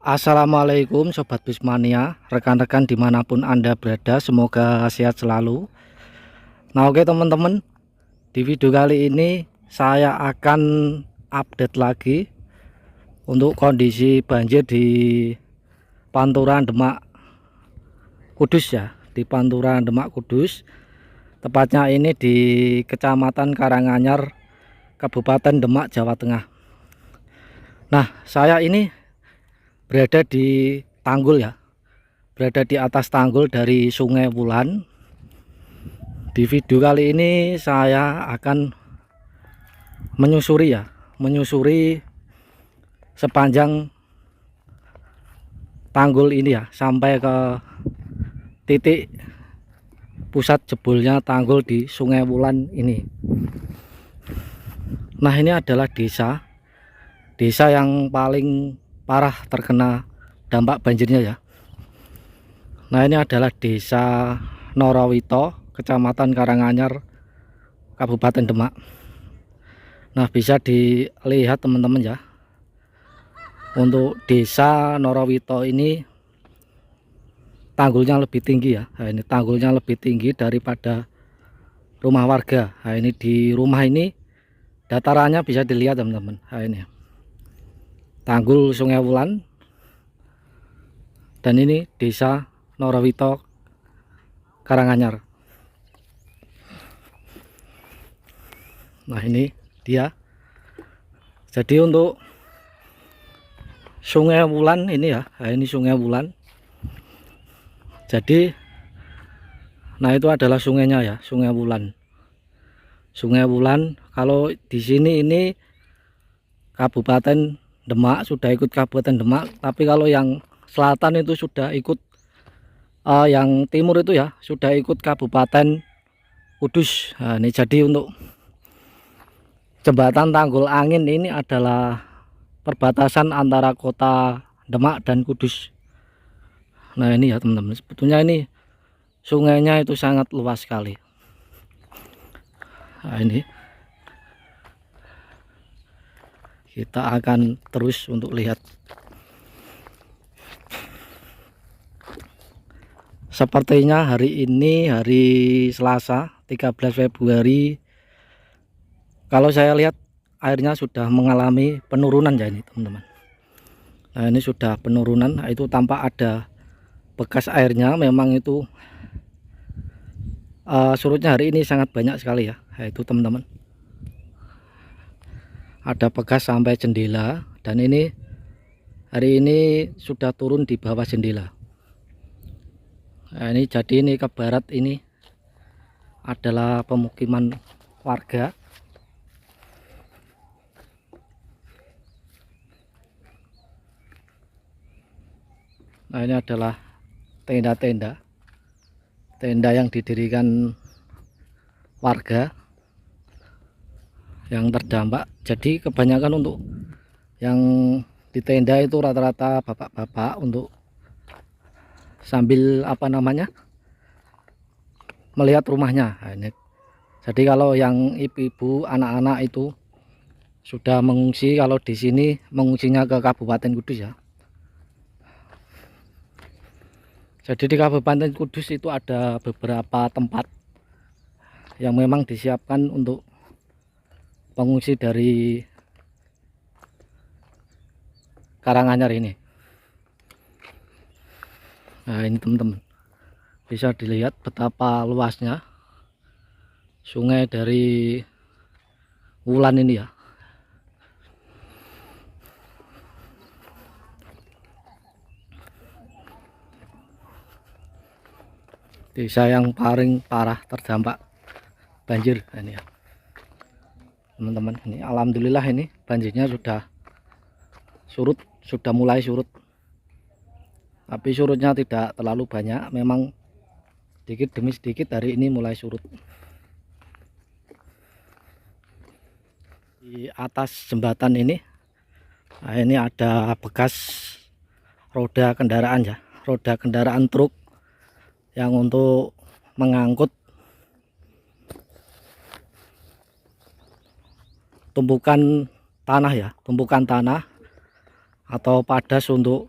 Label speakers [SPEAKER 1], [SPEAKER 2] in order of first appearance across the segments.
[SPEAKER 1] Assalamualaikum Sobat Bismania, rekan-rekan dimanapun Anda berada, semoga sehat selalu. Nah oke teman-teman, di video kali ini saya akan update lagi untuk kondisi banjir di Pantura Demak Kudus ya, di Pantura Demak Kudus. Tepatnya ini di Kecamatan Karanganyar, Kabupaten Demak, Jawa Tengah. Nah, saya ini berada di tanggul ya, berada di atas tanggul dari Sungai Wulan. Di video kali ini saya akan menyusuri sepanjang tanggul ini ya, sampai ke titik pusat jebolnya tanggul di Sungai Wulan ini. Nah, ini adalah desa yang paling parah terkena dampak banjirnya ya. Nah, ini adalah Desa Norowito, Kecamatan Karanganyar, Kabupaten Demak. Nah, bisa dilihat teman-teman ya, untuk Desa Norowito ini tanggulnya lebih tinggi ya. Nah, ini tanggulnya lebih tinggi daripada rumah warga. Nah, ini di rumah ini datarannya bisa dilihat teman-teman. Nah, ini tanggul Sungai Wulan, dan ini Desa Norowito Karanganyar. Nah, ini dia. Jadi untuk Sungai Wulan ini ya, nah ini Sungai Wulan. Jadi nah itu adalah sungainya ya, Sungai Wulan. Sungai Wulan kalau di sini ini Kabupaten Demak, sudah ikut Kabupaten Demak, tapi kalau yang selatan itu sudah ikut, yang timur itu ya sudah ikut Kabupaten Kudus. Nah, ini jadi untuk jembatan Tanggul Angin ini adalah perbatasan antara kota Demak dan Kudus. Nah, ini ya teman-teman, sebetulnya ini sungainya itu sangat luas sekali. Nah, ini kita akan terus untuk lihat. Sepertinya hari ini hari Selasa 13 Februari, kalau saya lihat airnya sudah mengalami penurunan ya ini teman-teman. Nah, ini sudah penurunan. Nah, itu tampak ada bekas airnya, memang itu surutnya hari ini sangat banyak sekali ya. Nah, itu teman-teman, ada bekas sampai jendela, dan ini hari ini sudah turun di bawah jendela. Nah, ini jadi ini ke barat ini adalah pemukiman warga. Nah, ini adalah tenda-tenda yang didirikan warga yang terdampak. Jadi kebanyakan untuk yang di tenda itu rata-rata bapak-bapak untuk sambil melihat rumahnya. Nah, ini jadi kalau yang ibu-ibu, anak-anak itu sudah mengungsi, kalau di sini mengungsinya ke Kabupaten Kudus ya. Jadi di Kabupaten Kudus itu ada beberapa tempat yang memang disiapkan untuk pengungsi dari Karanganyar ini. Nah, ini teman-teman, bisa dilihat betapa luasnya sungai dari Wulan ini ya. Desa yang paling parah terdampak banjir ini ya teman-teman. Ini alhamdulillah ini banjirnya sudah surut, sudah mulai surut, tapi surutnya tidak terlalu banyak, memang sedikit demi sedikit hari ini mulai surut. Di atas jembatan ini, nah ini ada bekas roda kendaraan ya, roda kendaraan truk yang untuk mengangkut tumpukan tanah ya, tumpukan tanah atau padas untuk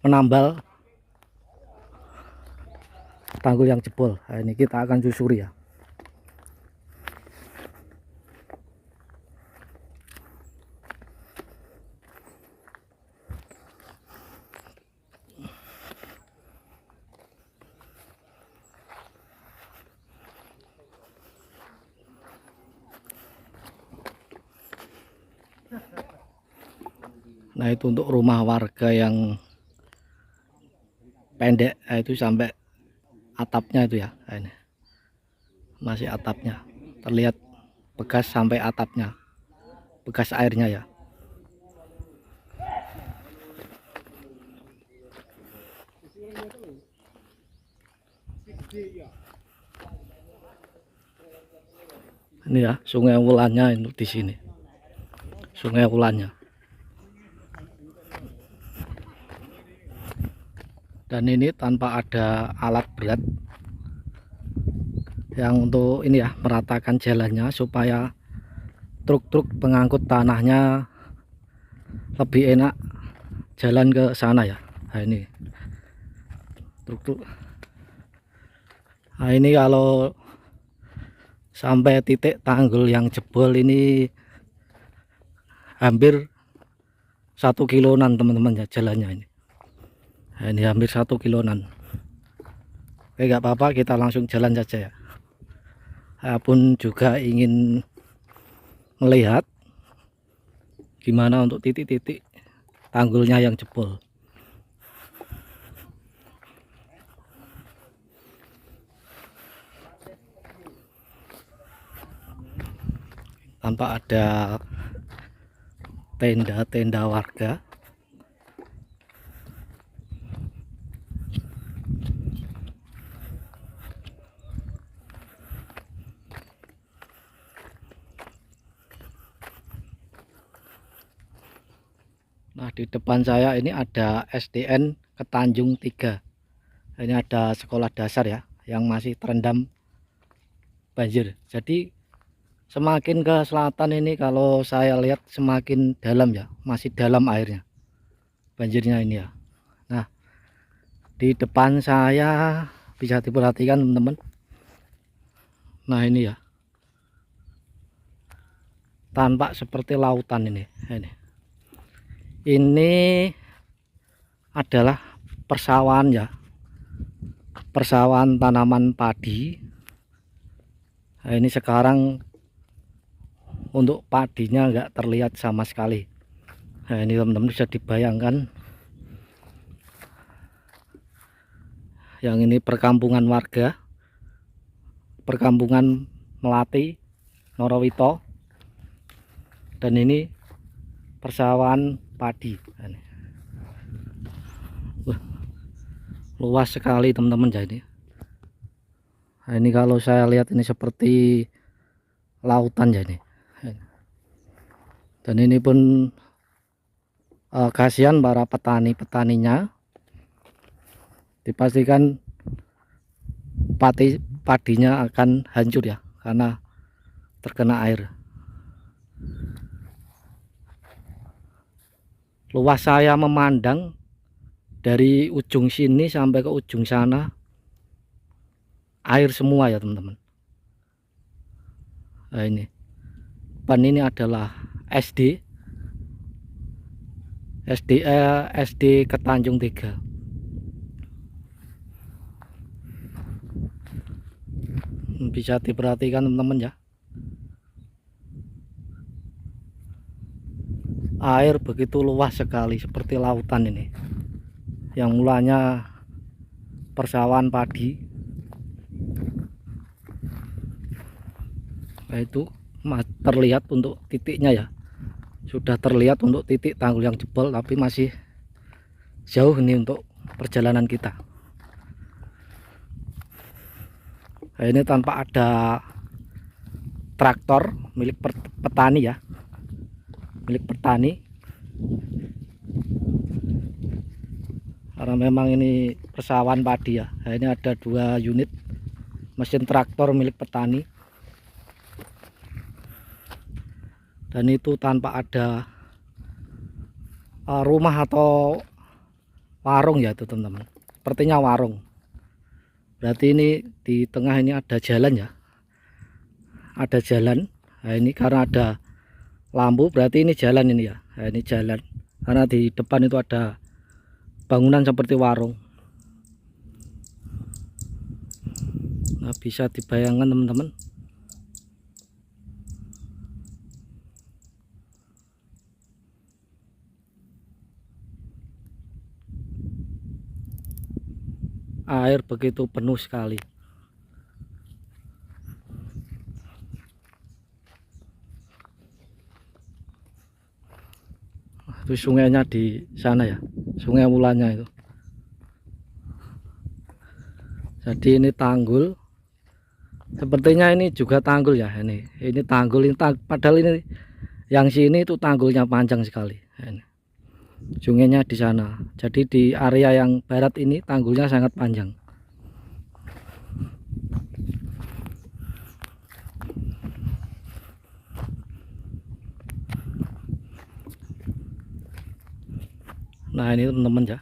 [SPEAKER 1] penambal tanggul yang jebol. Nah, ini kita akan susuri ya. Nah, itu untuk rumah warga yang pendek, nah, itu sampai atapnya itu ya. Nah, ini masih atapnya terlihat bekas sampai atapnya, bekas airnya ya. Ini ya Sungai Wulannya itu di sini. Sungai Wulannya. Dan ini tanpa ada alat berat yang untuk ini ya, meratakan jalannya supaya truk-truk pengangkut tanahnya lebih enak jalan ke sana ya. Nah, ini truk-truk. Nah, ini kalau sampai titik tanggul yang jebol ini hampir 1 kiloan teman-teman ya jalannya ini. Nah, ini hampir 1 kiloan. Oke, nggak apa-apa, kita langsung jalan saja ya. Saya pun juga ingin melihat gimana untuk titik-titik tanggulnya yang jebol. Tanpa ada tenda-tenda warga. Nah, di depan saya ini ada SDN Ketanjung 3. Ini ada sekolah dasar ya yang masih terendam banjir. Jadi semakin ke selatan ini kalau saya lihat semakin dalam ya, masih dalam airnya, banjirnya ini ya. Nah, di depan saya bisa diperhatikan teman-teman. Nah, ini ya, tampak seperti lautan ini. Ini adalah persawahan ya, persawahan tanaman padi. Nah, ini sekarang untuk padinya nggak terlihat sama sekali. Nah, ini teman-teman bisa dibayangkan, yang ini perkampungan warga, perkampungan Melati, Norowito, dan ini persawahan padi. Wah, luas sekali teman-teman jadi. Nah, ini kalau saya lihat ini seperti lautan ya ini. Dan ini pun kasihan para petani-petaninya, dipastikan padinya akan hancur ya karena terkena air. Luas saya memandang dari ujung sini sampai ke ujung sana air semua ya teman-teman. Nah, ini depan ini adalah SD Ketanjung 3. Bisa diperhatikan teman-teman ya, air begitu luas sekali seperti lautan ini, yang mulanya persawahan padi. Nah, itu terlihat untuk titiknya ya, sudah terlihat untuk titik tanggul yang jebol, tapi masih jauh ini untuk perjalanan kita. Nah, ini tanpa ada traktor milik petani ya, milik petani, karena memang ini persawahan padi ya. Nah, ini ada 2 unit mesin traktor milik petani, dan itu tanpa ada rumah atau warung ya itu teman-teman, sepertinya warung. Berarti ini di tengah ini ada jalan ya, ada jalan. Nah ini karena ada lampu berarti ini jalan ini ya. Nah ini jalan, karena di depan itu ada bangunan seperti warung. Nah bisa dibayangkan teman-teman. Air begitu penuh sekali. Itu sungainya di sana ya, Sungai Wulannya itu. Jadi ini tanggul, sepertinya ini juga tanggul ya. Ini tanggul, padahal ini yang sini itu tanggulnya panjang sekali. Ini sungainya di sana. Jadi di area yang barat ini tanggulnya sangat panjang. Nah ini teman-teman ya.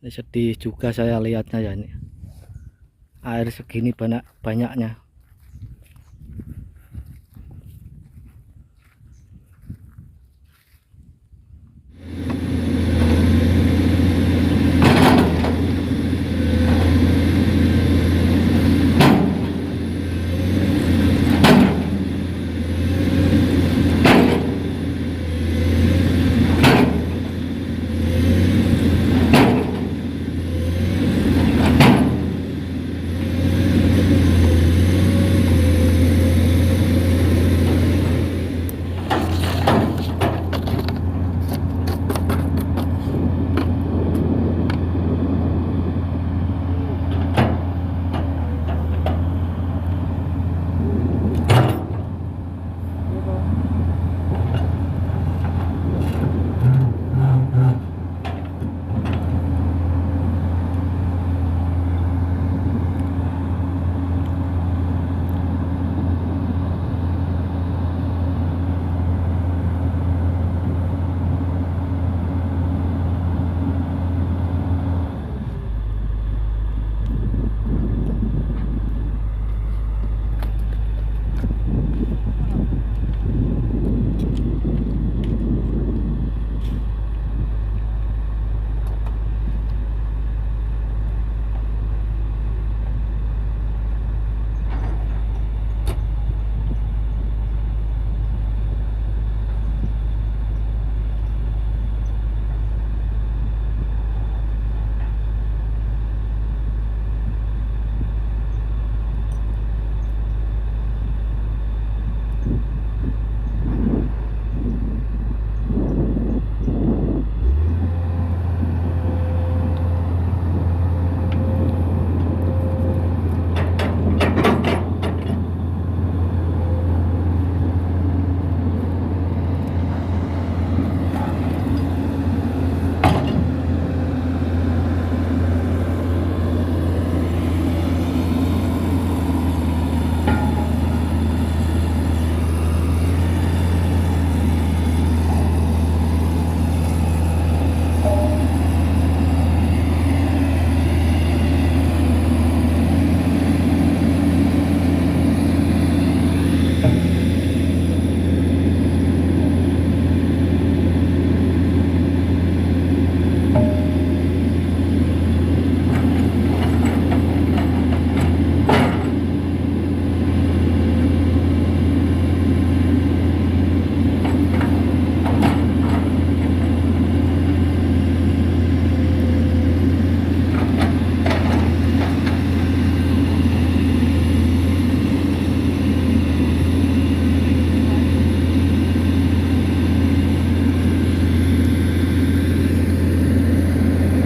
[SPEAKER 1] Ini sedih juga saya lihatnya ya, ini air segini banyaknya.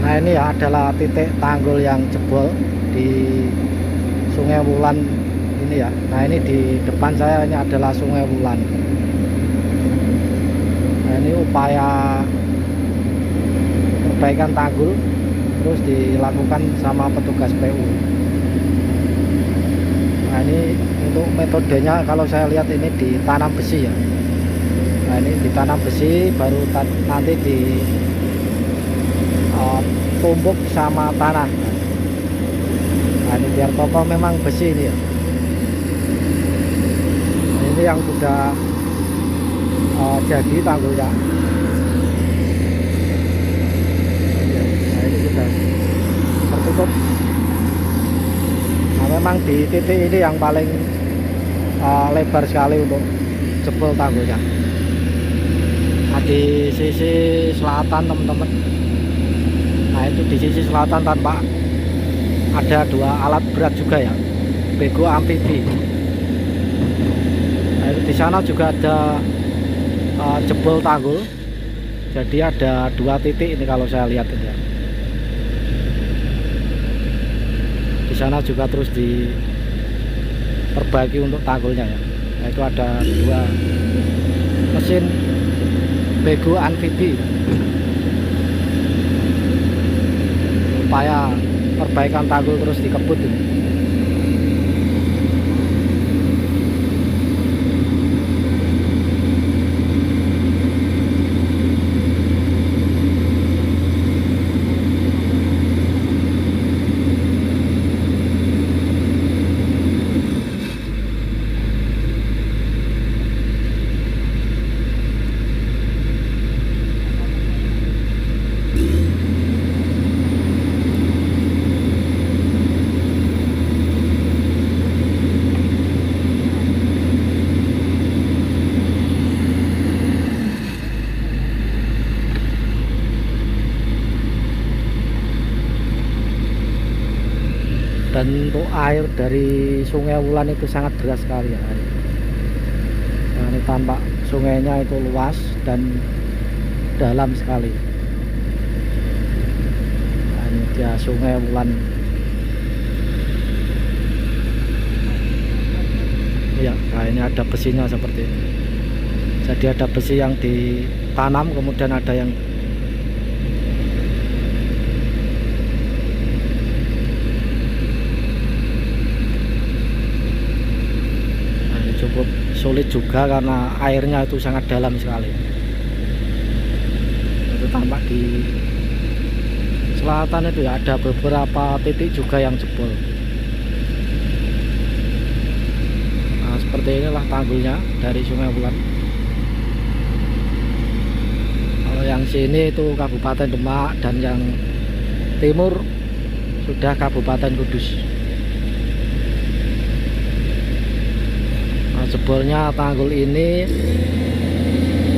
[SPEAKER 1] Nah ini ya adalah titik tanggul yang jebol di Sungai Wulan ini ya. Nah ini di depan saya ini adalah Sungai Wulan. Nah ini upaya perbaikan tanggul terus dilakukan sama petugas PU. Nah ini untuk metodenya kalau saya lihat ini ditanam besi ya. Nah ini ditanam besi, baru nanti di tumbuk sama tanah. Nah ini biar kokoh memang besi ini ya. Nah, ini yang sudah jadi tanggulnya. Nah ini sudah tertutup. Nah memang di titik ini yang paling lebar sekali untuk jebol tanggulnya. Nah di sisi selatan teman-teman, nah itu di sisi selatan tanpa ada dua alat berat juga ya, bego amfibi. Nah itu di sana juga ada jebol tanggul, jadi ada dua titik ini kalau saya lihat ini ya. Di sana juga terus diperbaiki untuk tanggulnya ya. Nah itu ada dua mesin bego amfibi supaya perbaikan tanggul terus dikebut ini. Dan untuk air dari Sungai Wulan itu sangat deras sekali ya. Nah, ini tampak sungainya itu luas dan dalam sekali. Nah, ini dia Sungai Wulan. Ya, nah ini ada besinya seperti ini. Jadi ada besi yang ditanam, kemudian ada yang cukup sulit juga karena airnya itu sangat dalam sekali. Itu tampak di selatan itu ya, ada beberapa titik juga yang jebol. Nah seperti inilah tanggulnya dari Sungai Wulan. Kalau yang sini itu Kabupaten Demak, dan yang timur sudah Kabupaten Kudus. Jebolnya tanggul ini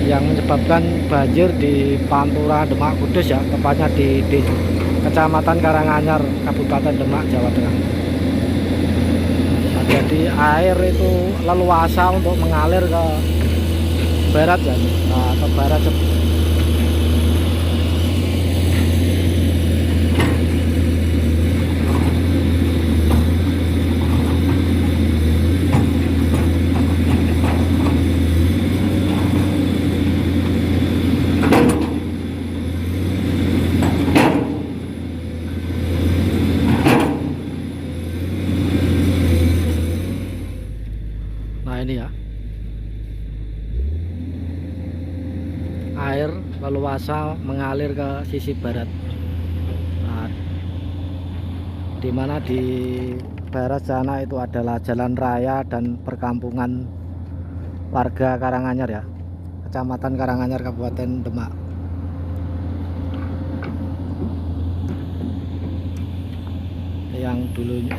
[SPEAKER 1] yang menyebabkan banjir di Pantura Demak Kudus ya, tepatnya di Kecamatan Karanganyar, Kabupaten Demak, Jawa Tengah. Nah, jadi air itu leluasa untuk mengalir ke barat ya, nah, ke barat. Nah ini ya, air leluasa mengalir ke sisi barat. Nah, dimana di barat sana itu adalah jalan raya dan perkampungan warga Karanganyar ya, Kecamatan Karanganyar, Kabupaten Demak. Yang dulunya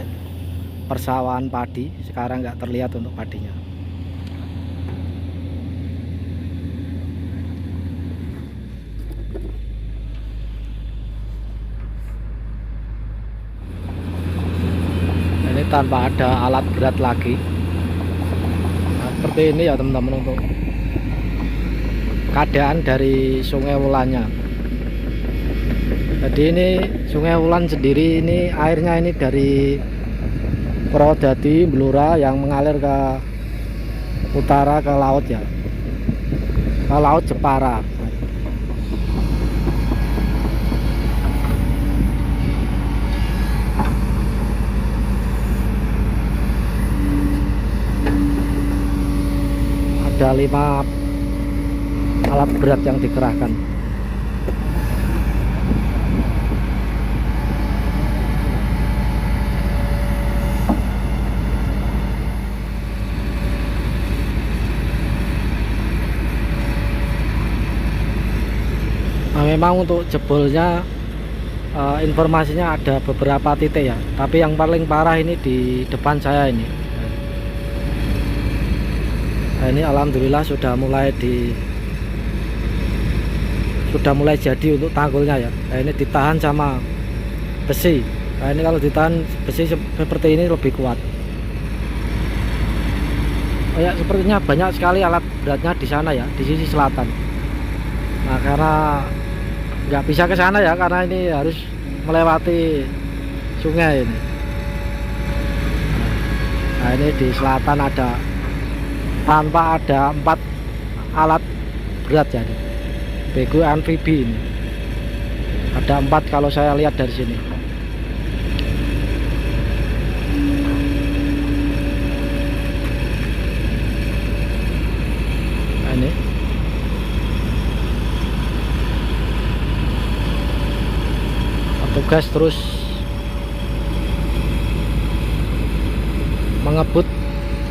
[SPEAKER 1] persawahan padi, sekarang nggak terlihat untuk padinya. Ini tanpa ada alat berat lagi. Nah, seperti ini ya teman-teman untuk keadaan dari Sungai Wulannya. Jadi ini Sungai Wulan sendiri ini airnya ini dari Purwodadi, Blora yang mengalir ke utara ke laut ya, ke Laut Jepara. Ada alat berat yang dikerahkan. Nah, memang untuk jebolnya informasinya ada beberapa titik ya, tapi yang paling parah ini di depan saya ini. Nah, ini alhamdulillah sudah mulai jadi untuk tanggulnya ya. Nah, ini ditahan sama besi. Nah, ini kalau ditahan besi seperti ini lebih kuat. Oh ya, sepertinya banyak sekali alat beratnya di sana ya, di sisi selatan. Nah, karena nggak bisa ke sana ya, karena ini harus melewati sungai ini. Nah, ini di selatan ada, tanpa ada 4 alat berat jadi bego amfibi ini. Ada 4 kalau saya lihat dari sini. Nah, ini petugas terus mengebut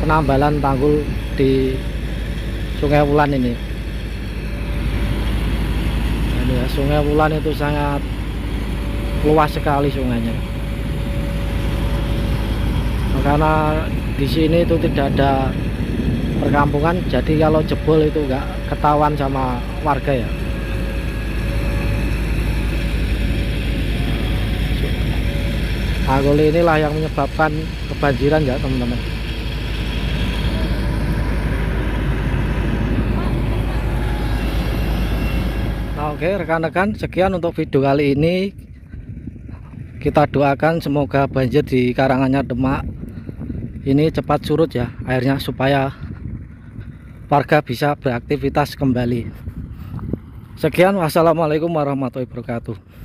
[SPEAKER 1] penambalan tanggul di Sungai Wulan ini. Nah, ini ya, Sungai Wulan itu sangat luas sekali sungainya. Nah, karena di sini itu tidak ada perkampungan, jadi kalau jebol itu nggak ketahuan sama warga ya. Tanggul inilah yang menyebabkan kebanjiran ya teman-teman. Nah, oke rekan-rekan, sekian untuk video kali ini. Kita doakan semoga banjir di Karanganyar Demak ini cepat surut ya airnya, supaya warga bisa beraktivitas kembali. Sekian, wassalamualaikum warahmatullahi wabarakatuh.